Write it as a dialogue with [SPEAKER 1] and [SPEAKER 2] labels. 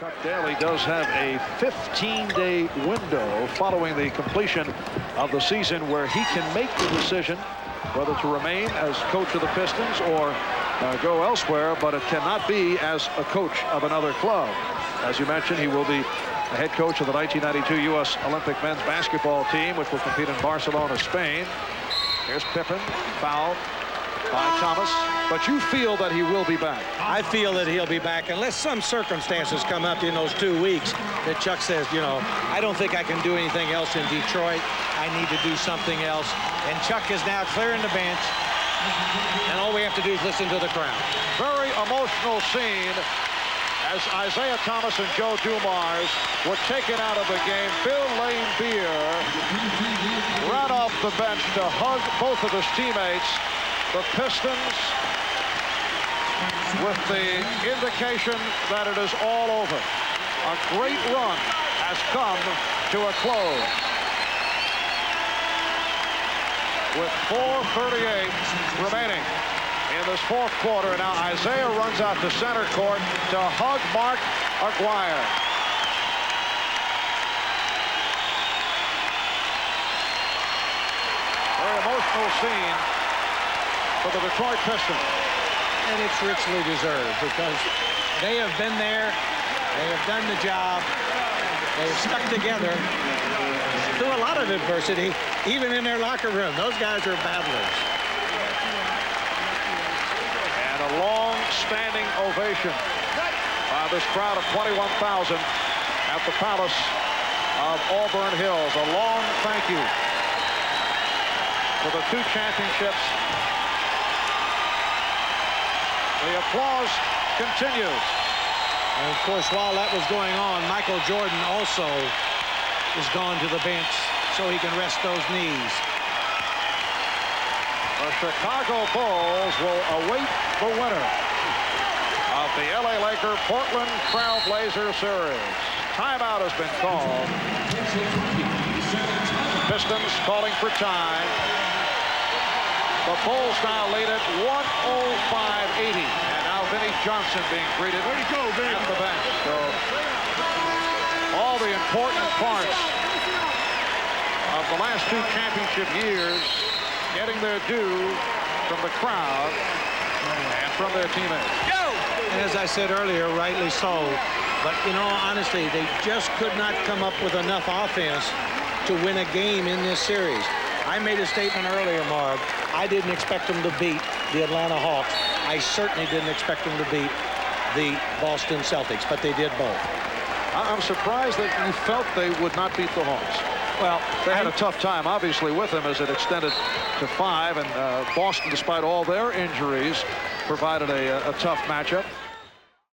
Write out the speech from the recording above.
[SPEAKER 1] Chuck Daly does have a 15-day window following the completion of the season where he can make the decision whether to remain as coach of the Pistons or go elsewhere, but it cannot be as a coach of another club. As you mentioned, he will be the head coach of the 1992 U.S. Olympic men's basketball team, which will compete in Barcelona, Spain. Here's Pippen, fouled by Thomas, but you feel that he will be back.
[SPEAKER 2] I feel that he'll be back unless some circumstances come up in those 2 weeks that Chuck says, you know, I don't think I can do anything else in Detroit. I need to do something else. And Chuck is now clearing the bench, and all we have to do is listen to the crowd.
[SPEAKER 1] Very emotional scene as Isiah Thomas and Joe Dumars were taken out of the game. Bill Lane-Beer ran off the bench to hug both of his teammates. The Pistons with the indication that it is all over. A great run has come to a close. With 4:38 remaining in this fourth quarter. Now Isiah runs out to center court to hug Mark Aguirre. Very emotional scene for the Detroit Pistons.
[SPEAKER 2] And it's richly deserved because they have been there, they have done the job, they have stuck together through a lot of adversity, even in their locker room. Those guys are battlers.
[SPEAKER 1] And a long-standing ovation by this crowd of 21,000 at the Palace of Auburn Hills. A long thank you for the 2 championships. The applause continues.
[SPEAKER 2] And of course, while that was going on, Michael Jordan also is gone to the bench so he can rest those knees.
[SPEAKER 1] The Chicago Bulls will await the winner of the LA Laker Portland Trailblazer series. Timeout has been called. Pistons calling for time. The Bulls now lead at 105-80. And now Vinnie Johnson being greeted at the bench. So all the important parts of the last 2 championship years getting their due from the crowd and from their teammates.
[SPEAKER 2] And as I said earlier, rightly so. But, you know, honestly, they just could not come up with enough offense to win a game in this series. I made a statement earlier, Marv. I didn't expect them to beat the Atlanta Hawks. I certainly didn't expect them to beat the Boston Celtics, but they did both.
[SPEAKER 1] I'm surprised that you felt they would not beat the Hawks. Well, they had a tough time, obviously, with them as it extended to 5, and Boston, despite all their injuries, provided a tough matchup.